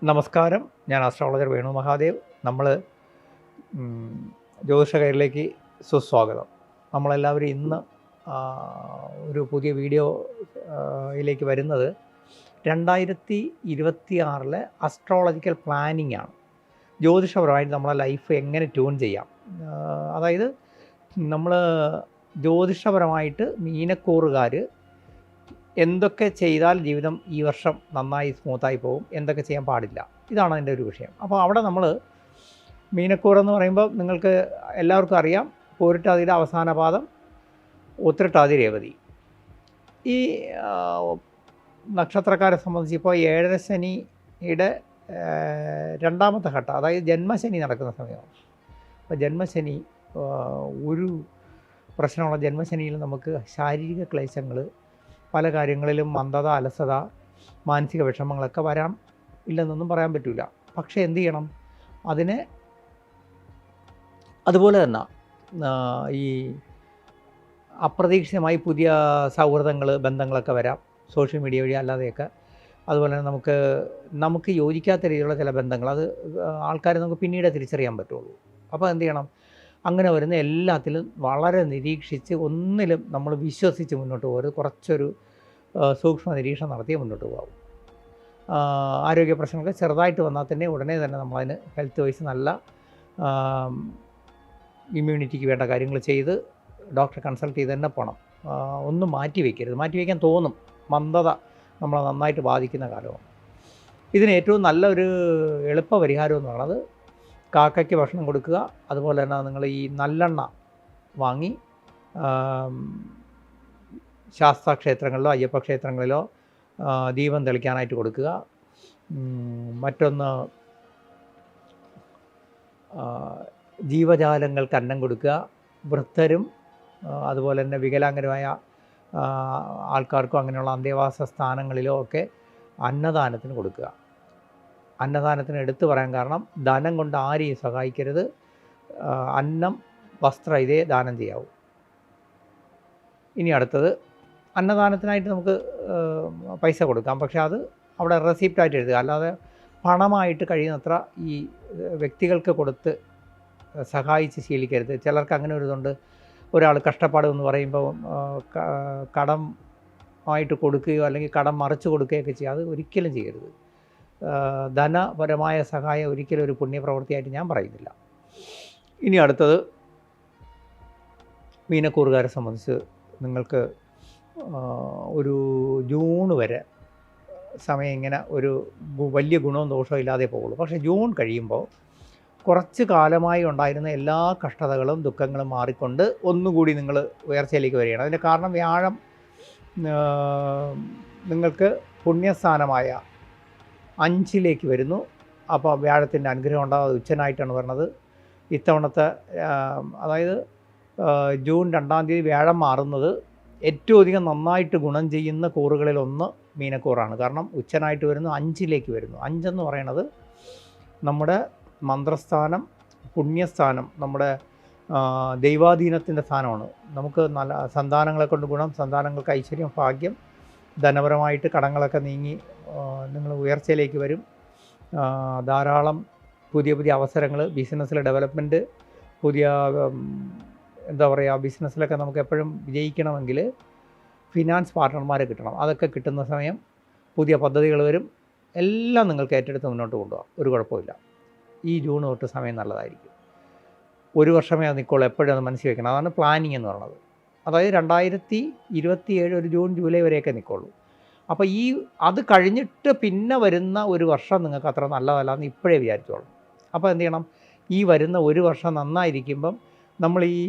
നമസ്കാരം. ഞാൻ ആസ്ട്രോളജർ വേണു മഹാദേവ്. നമ്മൾ ജ്യോതിഷ കൈറിലേക്ക് സുസ്വാഗതം. നമ്മളെല്ലാവരും ഇന്ന് ഒരു പുതിയ വീഡിയോയിലേക്ക് വരുന്നത് 2026 അസ്ട്രോളജിക്കൽ പ്ലാനിംഗ് ആണ്. ജ്യോതിഷപരമായിട്ട് നമ്മളെ ലൈഫ് എങ്ങനെ ട്യൂൺ ചെയ്യാം, അതായത് നമ്മൾ ജ്യോതിഷപരമായിട്ട് മീനക്കൂറുകാർ എന്തൊക്കെ ചെയ്താൽ ജീവിതം ഈ വർഷം നന്നായി സ്മൂത്തായി പോകും, എന്തൊക്കെ ചെയ്യാൻ പാടില്ല, ഇതാണ് അതിൻ്റെ ഒരു വിഷയം. അപ്പോൾ അവിടെ നമ്മൾ മീനക്കൂറെന്ന് പറയുമ്പോൾ നിങ്ങൾക്ക് എല്ലാവർക്കും അറിയാം, പൂരിട്ടാതിയുടെ അവസാന പാദം, ഉത്രട്ടാതി രേവതി. ഈ നക്ഷത്രക്കാരെ സംബന്ധിച്ച് ഇപ്പോൾ ഏഴര ശനിയുടെ രണ്ടാമത്തെ ഘട്ടം, അതായത് ജന്മശനി നടക്കുന്ന സമയമാണ്. അപ്പോൾ ജന്മശനി ഒരു പ്രശ്നമുള്ള ജന്മശനിയിൽ നമുക്ക് ശാരീരിക ക്ലേശങ്ങൾ, പല കാര്യങ്ങളിലും മന്ദത, അലസത, മാനസിക വിഷമങ്ങളൊക്കെ വരാം, ഇല്ലെന്നൊന്നും പറയാൻ പറ്റില്ല. പക്ഷേ എന്ത് ചെയ്യണം, അതിനെ അതുപോലെ തന്നെ ഈ അപ്രതീക്ഷിതമായി പുതിയ സൗഹൃദങ്ങൾ, ബന്ധങ്ങളൊക്കെ വരാം, സോഷ്യൽ മീഡിയ വഴി അല്ലാതെയൊക്കെ. അതുപോലെ തന്നെ നമുക്ക് യോജിക്കാത്ത രീതിയിലുള്ള ചില ബന്ധങ്ങൾ, അത് ആൾക്കാരെ നമുക്ക് പിന്നീട് തിരിച്ചറിയാൻ പറ്റുള്ളൂ. അപ്പോൾ എന്ത് ചെയ്യണം, അങ്ങനെ വരുന്ന എല്ലാത്തിലും വളരെ നിരീക്ഷിച്ച് ഒന്നിലും നമ്മൾ വിശ്വസിച്ച് മുന്നോട്ട് പോകരുത്. കുറച്ചൊരു സൂക്ഷ്മ നിരീക്ഷണം നടത്തിയേ മുന്നോട്ട് പോകാവും. ആരോഗ്യ പ്രശ്നങ്ങൾ ചെറുതായിട്ട് വന്നാൽ തന്നെ ഉടനെ തന്നെ നമ്മളതിന് ഹെൽത്ത് വൈസ് നല്ല ഇമ്മ്യൂണിറ്റിക്ക് വേണ്ട കാര്യങ്ങൾ ചെയ്ത് ഡോക്ടറെ കൺസൾട്ട് ചെയ്ത് തന്നെ പോകണം. ഒന്നും മാറ്റി വയ്ക്കാൻ തോന്നും. മന്ദത നമ്മളെ നന്നായിട്ട് ബാധിക്കുന്ന കാലമാണ്. ഇതിന് ഏറ്റവും നല്ലൊരു എളുപ്പ പരിഹാരം എന്ന് പറയുന്നത് കാക്കയ്ക്ക് ഭക്ഷണം കൊടുക്കുക. അതുപോലെ തന്നെ നിങ്ങൾ ഈ നല്ലെണ്ണ വാങ്ങി ശാസ്താക്ഷേത്രങ്ങളിലോ അയ്യപ്പ ക്ഷേത്രങ്ങളിലോ ദീപം തെളിക്കാനായിട്ട് കൊടുക്കുക. മറ്റൊന്ന്, ജീവജാലങ്ങൾക്ക് അന്നം കൊടുക്കുക. വൃദ്ധരും അതുപോലെ തന്നെ വികലാംഗരുമായ ആൾക്കാർക്കും അങ്ങനെയുള്ള അന്തേവാസ സ്ഥാനങ്ങളിലോ ഒക്കെ അന്നദാനത്തിന് കൊടുക്കുക. അന്നദാനത്തിന് എടുത്തു പറയാൻ കാരണം, ധനം കൊണ്ട് ആരെയും സഹായിക്കരുത്. അന്നം, വസ്ത്രം ഇതേ ദാനം ചെയ്യാവൂ. ഇനി അടുത്തത്, അന്നദാനത്തിനായിട്ട് നമുക്ക് പൈസ കൊടുക്കാം, പക്ഷേ അത് അവിടെ റെസിപ്റ്റായിട്ട് എഴുതുക, അല്ലാതെ പണമായിട്ട് കഴിയുന്നത്ര ഈ വ്യക്തികൾക്ക് കൊടുത്ത് സഹായിച്ച് ശീലിക്കരുത്. ചിലർക്ക് അങ്ങനെ ഒരു ഇതുണ്ട്, ഒരാൾ കഷ്ടപ്പാട് എന്ന് പറയുമ്പോൾ കടം ആയിട്ട് കൊടുക്കുകയോ അല്ലെങ്കിൽ കടം മറിച്ച് കൊടുക്കുകയൊക്കെ ചെയ്യുക. അത് ഒരിക്കലും ചെയ്യരുത്. ധനപരമായ സഹായം ഒരിക്കലും ഒരു പുണ്യപ്രവൃത്തിയായിട്ട് ഞാൻ പറയുന്നില്ല. ഇനി അടുത്തത്, മീനക്കൂറുകാരെ സംബന്ധിച്ച് നിങ്ങൾക്ക് ഒരു ജൂൺ വരെ സമയം ഇങ്ങനെ ഒരു വലിയ ഗുണവും ദോഷവും ഇല്ലാതെ പോകുള്ളൂ. പക്ഷേ ജൂൺ കഴിയുമ്പോൾ കുറച്ച് കാലമായി ഉണ്ടായിരുന്ന എല്ലാ കഷ്ടതകളും ദുഃഖങ്ങളും മാറിക്കൊണ്ട് ഒന്നുകൂടി നിങ്ങൾ ഉയർച്ചയിലേക്ക് വരികയാണ്. അതിൻ്റെ കാരണം, വ്യാഴം നിങ്ങൾക്ക് പുണ്യസ്ഥാനമായ 5 വരുന്നു. അപ്പോൾ വ്യാഴത്തിൻ്റെ അനുഗ്രഹം ഉണ്ടാകാതെ ഉച്ചനായിട്ടാണ് വരുന്നത്. ഇത്തവണത്തെ അതായത് ജൂൺ 2-ാം തീയതി വ്യാഴം മാറുന്നത് ഏറ്റവും അധികം നന്നായിട്ട് ഗുണം ചെയ്യുന്ന കൂറുകളിലൊന്ന് മീനക്കൂറാണ്. കാരണം ഉച്ചനായിട്ട് വരുന്നു, 5 വരുന്നു. 5 എന്ന് പറയുന്നത് നമ്മുടെ മന്ത്രസ്ഥാനം, പുണ്യസ്ഥാനം, നമ്മുടെ ദൈവാധീനത്തിൻ്റെ സ്ഥാനമാണ്. നമുക്ക് നല്ല സന്താനങ്ങളെ കൊണ്ട് ഗുണം, സന്താനങ്ങൾക്ക് ഐശ്വര്യം, ഭാഗ്യം, ധനപരമായിട്ട് കടങ്ങളൊക്കെ നീങ്ങി നിങ്ങൾ ഉയർച്ചയിലേക്ക് വരും. ധാരാളം പുതിയ പുതിയ അവസരങ്ങൾ, ബിസിനസ്സിലെ ഡെവലപ്മെൻറ്റ്, പുതിയ എന്താ പറയുക, ബിസിനസ്സിലൊക്കെ നമുക്ക് എപ്പോഴും വിജയിക്കണമെങ്കിൽ ഫിനാൻസ് പാർട്ട്ണർമാരെ കിട്ടണം. അതൊക്കെ കിട്ടുന്ന സമയം പുതിയ പദ്ധതികൾ വരും. എല്ലാം നിങ്ങൾക്ക് ഏറ്റെടുത്ത് മുന്നോട്ട് കൊണ്ടുപോകാം, ഒരു കുഴപ്പമില്ല. ഈ ജൂൺ തൊട്ട് സമയം നല്ലതായിരിക്കും. ഒരു വർഷമേ അത് നിൽക്കുള്ളൂ, എപ്പോഴും അത് മനസ്സിൽ വെക്കണം. അതാണ് പ്ലാനിങ് എന്ന് പറയുന്നത്. അതായത് 2027 ഒരു ജൂൺ ജൂലൈ വരെയൊക്കെ നിൽക്കുള്ളൂ. അപ്പോൾ അത് കഴിഞ്ഞിട്ട് പിന്നെ വരുന്ന ഒരു വർഷം നിങ്ങൾക്ക് അത്ര നല്ലതല്ല എന്ന് ഇപ്പോഴേ വിചാരിച്ചോളൂ. അപ്പോൾ എന്ത് ചെയ്യണം, ഈ വരുന്ന ഒരു വർഷം നന്നായിരിക്കുമ്പം നമ്മൾ ഈ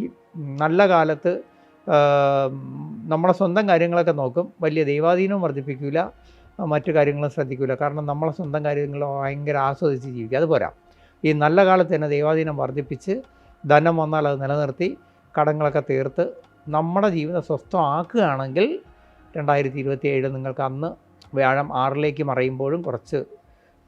നല്ല കാലത്ത് നമ്മളെ സ്വന്തം കാര്യങ്ങളൊക്കെ നോക്കും. വലിയ ദൈവാധീനവും വർദ്ധിപ്പിക്കില്ല, മറ്റു കാര്യങ്ങളും ശ്രദ്ധിക്കില്ല. കാരണം നമ്മളെ സ്വന്തം കാര്യങ്ങൾ ഭയങ്കര ആസ്വദിച്ച് ജീവിക്കുക. അതുപോരാ, ഈ നല്ല കാലത്ത് തന്നെ ദൈവാധീനം വർദ്ധിപ്പിച്ച് ധനം വന്നാൽ അത് നിലനിർത്തി കടങ്ങളൊക്കെ തീർത്ത് നമ്മുടെ ജീവിതം സ്വസ്ഥമാക്കുകയാണെങ്കിൽ 2027 നിങ്ങൾക്ക് അന്ന് വ്യാഴം 6 മറയുമ്പോഴും കുറച്ച്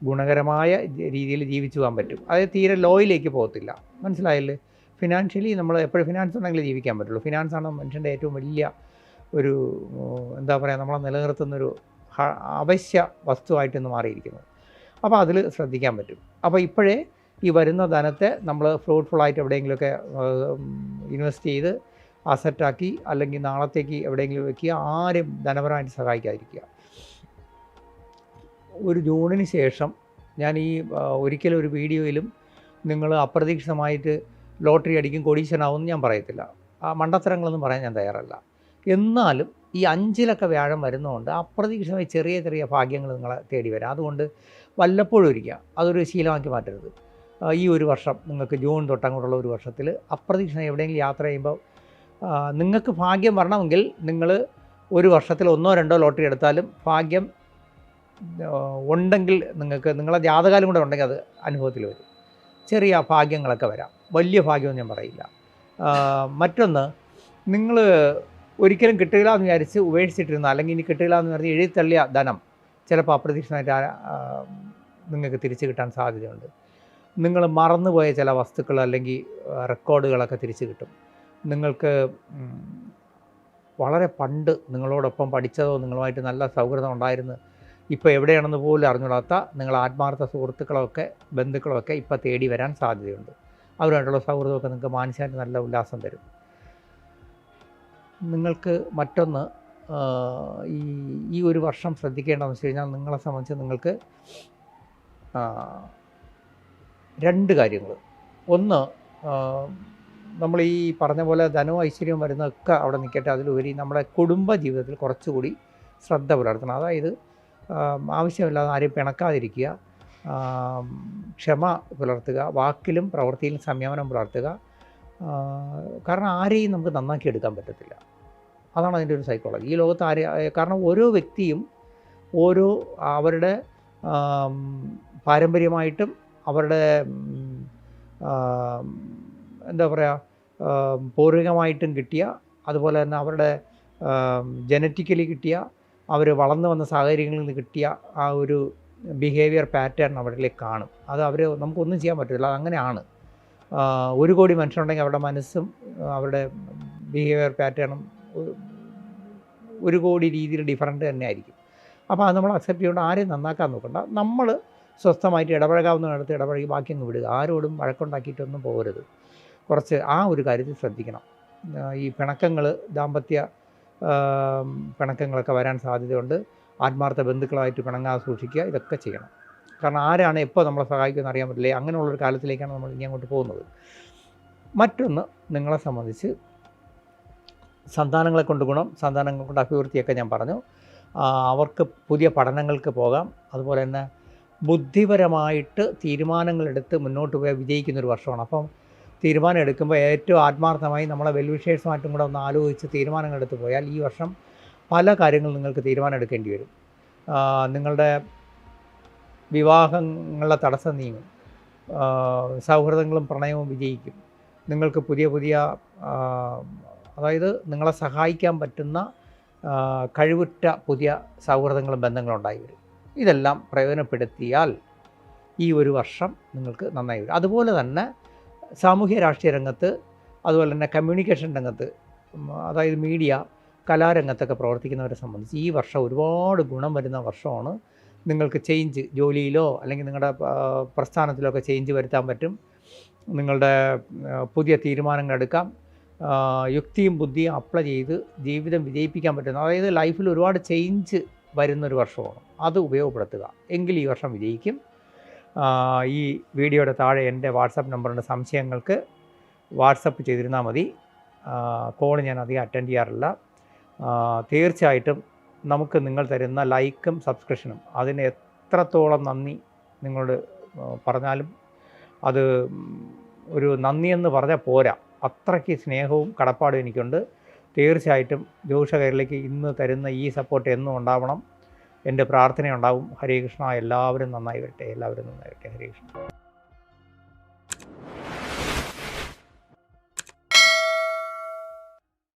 ഗുണകരമായ രീതിയിൽ ജീവിച്ചു പോകാൻ പറ്റും. അതായത് തീരെ ലോയിലേക്ക് പോകത്തില്ല. മനസ്സിലായില്ലേ? ഫിനാൻഷ്യലി നമ്മൾ എപ്പോഴും ഫിനാൻസ് ഉണ്ടെങ്കിൽ ജീവിക്കാൻ പറ്റുള്ളൂ. ഫിനാൻസാണ് മനുഷ്യൻ്റെ ഏറ്റവും വലിയ ഒരു എന്താ പറയുക, നമ്മളെ നിലനിർത്തുന്നൊരു അവശ്യ വസ്തുവായിട്ടിന്ന് മാറിയിരിക്കുന്നത്. അപ്പോൾ അതിൽ ശ്രദ്ധിക്കാൻ പറ്റും. അപ്പോൾ ഇപ്പോഴേ ഈ വരുന്ന ധനത്തെ നമ്മൾ ഫ്രൂട്ട്ഫുള്ളായിട്ട് എവിടെയെങ്കിലുമൊക്കെ ഇൻവെസ്റ്റ് ചെയ്ത് അസറ്റാക്കി അല്ലെങ്കിൽ നാളത്തേക്ക് എവിടെയെങ്കിലും വെക്കുക. ആരും ധനപരമായിട്ട് സഹായിക്കാതിരിക്കുക. ഒരു ജൂണിന് ശേഷം ഞാൻ ഈ ഒരിക്കലും ഒരു വീഡിയോയിലും നിങ്ങൾ അപ്രതീക്ഷിതമായിട്ട് ലോട്ടറി അടിക്കും കോടീശ്വരനാവും ഞാൻ പറയത്തില്ല. ആ മണ്ടത്തരങ്ങളൊന്നും പറയാൻ ഞാൻ തയ്യാറല്ല. എന്നാലും ഈ 5-ലൊക്കെ വ്യാഴം വരുന്നതുകൊണ്ട് അപ്രതീക്ഷിതമായി ചെറിയ ചെറിയ ഭാഗ്യങ്ങൾ നിങ്ങളെ തേടി വരാം. അതുകൊണ്ട് വല്ലപ്പോഴും ഇരിക്കുക, അതൊരു ശീലമാക്കി മാറ്റരുത്. ഈ ഒരു വർഷം നിങ്ങൾക്ക് ജൂൺ തൊട്ടങ്ങോട്ടുള്ള ഒരു വർഷത്തിൽ അപ്രതീക്ഷിതമായി എവിടെയെങ്കിലും യാത്ര ചെയ്യുമ്പോൾ നിങ്ങൾക്ക് ഭാഗ്യം വരണമെങ്കിൽ നിങ്ങൾ ഒരു വർഷത്തിൽ 1-2 ലോട്ടറി എടുത്താലും ഭാഗ്യം ഉണ്ടെങ്കിൽ നിങ്ങൾക്ക് നിങ്ങളെ ജാതകാലം കൂടെ ഉണ്ടെങ്കിൽ അത് അനുഭവത്തിൽ വരും. ചെറിയ ഭാഗ്യങ്ങളൊക്കെ വരാം, വലിയ ഭാഗ്യമൊന്നും ഞാൻ പറയില്ല. മറ്റൊന്ന്, നിങ്ങൾ ഒരിക്കലും കിട്ടുകയില്ല എന്ന് വിചാരിച്ച് ഉപേക്ഷിച്ചിട്ടിരുന്ന, അല്ലെങ്കിൽ ഇനി കിട്ടുകയില്ല എന്ന് പറഞ്ഞ് എഴുതിത്തള്ളിയ ധനം ചിലപ്പോൾ അപ്രതീക്ഷിതമായിട്ട് നിങ്ങൾക്ക് തിരിച്ചു കിട്ടാൻ സാധ്യതയുണ്ട്. നിങ്ങൾ മറന്നുപോയ ചില വസ്തുക്കൾ അല്ലെങ്കിൽ റെക്കോർഡുകളൊക്കെ തിരിച്ചു കിട്ടും. നിങ്ങൾക്ക് വളരെ പണ്ട് നിങ്ങളോടൊപ്പം പഠിച്ചതോ നിങ്ങളുമായിട്ട് നല്ല സൗഹൃദം ഉണ്ടായിരുന്നു ഇപ്പോൾ എവിടെയാണെന്ന് പോലും അറിഞ്ഞുകൂടാത്ത നിങ്ങൾ ആത്മാർത്ഥ സുഹൃത്തുക്കളൊക്കെ ബന്ധുക്കളൊക്കെ ഇപ്പോൾ തേടി വരാൻ സാധ്യതയുണ്ട്. അവരുമായിട്ടുള്ള സൗഹൃദമൊക്കെ നിങ്ങൾക്ക് മാനസികമായിട്ട് നല്ല ഉല്ലാസം തരും. നിങ്ങൾക്ക് മറ്റൊന്ന്, ഈ ഒരു വർഷം ശ്രദ്ധിക്കേണ്ടതെന്ന് വെച്ച് കഴിഞ്ഞാൽ നിങ്ങളെ സംബന്ധിച്ച് നിങ്ങൾക്ക് 2 കാര്യങ്ങൾ. ഒന്ന്, നമ്മൾ ഈ പറഞ്ഞ പോലെ ധനവും ഐശ്വര്യവും വരുന്നതൊക്കെ അവിടെ നിൽക്കട്ടെ, അതിലുപരി നമ്മുടെ കുടുംബ ജീവിതത്തിൽ കുറച്ചുകൂടി ശ്രദ്ധ പുലർത്തണം. അതായത് ആവശ്യമില്ലാതെ ആരെയും പിണക്കാതിരിക്കുക, ക്ഷമ പുലർത്തുക, വാക്കിലും പ്രവൃത്തിയിലും സംയമനം പുലർത്തുക. കാരണം ആരെയും നമുക്ക് നന്നാക്കി എടുക്കാൻ പറ്റത്തില്ല. അതാണ് അതിൻ്റെ ഒരു സൈക്കോളജി. ഈ ലോകത്ത് കാരണം ഓരോ വ്യക്തിയും അവരുടെ പാരമ്പര്യമായിട്ടും അവരുടെ എന്താ പറയുക, പൂർവികമായിട്ടും കിട്ടിയ, അതുപോലെ തന്നെ അവരുടെ ജനറ്റിക്കലി കിട്ടിയ, അവർ വളർന്നു വന്ന സാഹചര്യങ്ങളിൽ നിന്ന് കിട്ടിയ ആ ഒരു ബിഹേവിയർ പാറ്റേൺ അവരിലേക്ക് കാണും. അത് നമുക്കൊന്നും ചെയ്യാൻ പറ്റില്ല, അങ്ങനെയാണ്. 1 കോടി മനുഷ്യരുണ്ടെങ്കിൽ അവരുടെ മനസ്സും അവരുടെ ബിഹേവിയർ പാറ്റേണും 1 കോടി രീതിയിൽ ഡിഫറൻറ്റ് തന്നെ ആയിരിക്കും. അപ്പോൾ അത് നമ്മൾ അക്സെപ്റ്റ് ചെയ്തുകൊണ്ട് ആരെയും നന്നാക്കാൻ നോക്കണ്ട. നമ്മൾ സ്വസ്ഥമായിട്ട് ഇടപഴകാവുന്നിടത്ത് ഇടപഴകി ബാക്കി അങ്ങ് വിടുക. ആരോടും വഴക്കുണ്ടാക്കിയിട്ടൊന്നും പോകരുത്. കുറച്ച് ആ ഒരു കാര്യത്തിൽ ശ്രദ്ധിക്കണം. ഈ പിണക്കങ്ങൾ, ദാമ്പത്യ പിണക്കങ്ങളൊക്കെ വരാൻ സാധ്യതയുണ്ട്. ആത്മാർത്ഥ ബന്ധുക്കളായിട്ട് പിണങ്ങാതെ സൂക്ഷിക്കുക. ഇതൊക്കെ ചെയ്യണം. കാരണം ആരാണ് എപ്പോൾ നമ്മളെ സഹായിക്കുമെന്ന് അറിയാൻ പറ്റില്ലേ. അങ്ങനെയുള്ളൊരു കാലത്തിലേക്കാണ് നമ്മൾ ഇനി അങ്ങോട്ട് പോകുന്നത്. മറ്റൊന്ന്, നിങ്ങളെ സംബന്ധിച്ച് സന്താനങ്ങളെ കൊണ്ട് ഗുണം, സന്താനങ്ങളെ കൊണ്ട് അഭിവൃദ്ധിയൊക്കെ ഞാൻ പറഞ്ഞു. അവർക്ക് പുതിയ പഠനങ്ങൾക്ക് പോകാം. അതുപോലെ തന്നെ ബുദ്ധിപരമായിട്ട് തീരുമാനങ്ങളെടുത്ത് മുന്നോട്ട് പോയാൽ വിജയിക്കുന്നൊരു വർഷമാണ്. അപ്പം തീരുമാനം എടുക്കുമ്പോൾ ഏറ്റവും ആത്മാർത്ഥമായി നമ്മളെ വെൽവിഷേഴ്സുമായിട്ടും കൂടെ ഒന്ന് ആലോചിച്ച് തീരുമാനങ്ങളെടുത്ത് പോയാൽ ഈ വർഷം പല കാര്യങ്ങളും നിങ്ങൾക്ക് തീരുമാനം എടുക്കേണ്ടി വരും. നിങ്ങളുടെ വിവാഹങ്ങളുടെ തടസ്സം നീങ്ങും. സൗഹൃദങ്ങളും പ്രണയവും വിജയിക്കും. നിങ്ങൾക്ക് പുതിയ അതായത് നിങ്ങളെ സഹായിക്കാൻ പറ്റുന്ന കഴിവുറ്റ പുതിയ സൗഹൃദങ്ങളും ബന്ധങ്ങളും ഉണ്ടായി വരും. ഇതെല്ലാം പ്രയോജനപ്പെടുത്തിയാൽ ഈ ഒരു വർഷം നിങ്ങൾക്ക് നന്നായി വരും. അതുപോലെ തന്നെ സാമൂഹ്യ രാഷ്ട്രീയ രംഗത്ത്, അതുപോലെ തന്നെ കമ്മ്യൂണിക്കേഷൻ രംഗത്ത്, അതായത് മീഡിയ, കലാരംഗത്തൊക്കെ പ്രവർത്തിക്കുന്നവരെ സംബന്ധിച്ച് ഈ വർഷം ഒരുപാട് ഗുണം വരുന്ന വർഷമാണ്. നിങ്ങൾക്ക് ചേഞ്ച്, ജോലിയിലോ അല്ലെങ്കിൽ നിങ്ങളുടെ പ്രസ്ഥാനത്തിലോ ഒക്കെ ചേഞ്ച് വരുത്താൻ പറ്റും. നിങ്ങളുടെ പുതിയ തീരുമാനങ്ങൾ എടുക്കാം. യുക്തിയും ബുദ്ധിയും അപ്ലൈ ചെയ്ത് ജീവിതം വിജയിപ്പിക്കാൻ പറ്റുന്ന, അതായത് ലൈഫിൽ ഒരുപാട് ചേഞ്ച് വരുന്നൊരു വർഷമാണ്. അത് ഉപയോഗപ്പെടുത്തുക. എങ്കിൽ ഈ വർഷം വിജയിക്കും. ഈ വീഡിയോയുടെ താഴെ എൻ്റെ വാട്സപ്പ് നമ്പറുണ്ട്. സംശയങ്ങൾക്ക് വാട്സപ്പ് ചെയ്തിരുന്നാൽ മതി. കോൾ ഞാൻ അധികം അറ്റൻഡ് ചെയ്യാറില്ല. തീർച്ചയായിട്ടും നമുക്ക് നിങ്ങൾ തരുന്ന ലൈക്കും സബ്സ്ക്രിപ്ഷനും അതിന് എത്രത്തോളം നന്ദി നിങ്ങളോട് പറഞ്ഞാലും അത് ഒരു നന്ദിയെന്ന് പറഞ്ഞാൽ പോരാ. അത്രയ്ക്ക് സ്നേഹവും കടപ്പാടും എനിക്കുണ്ട്. തീർച്ചയായിട്ടും ജ്യോതിഷ കൈരളിക്ക് ഇന്ന് തരുന്ന ഈ സപ്പോർട്ട് എന്നും ഉണ്ടാവണം. എൻ്റെ പ്രാർത്ഥനയുണ്ടാവും. ഹരേ കൃഷ്ണ. എല്ലാവരും നന്നായി വരട്ടെ. ഹരേ കൃഷ്ണ.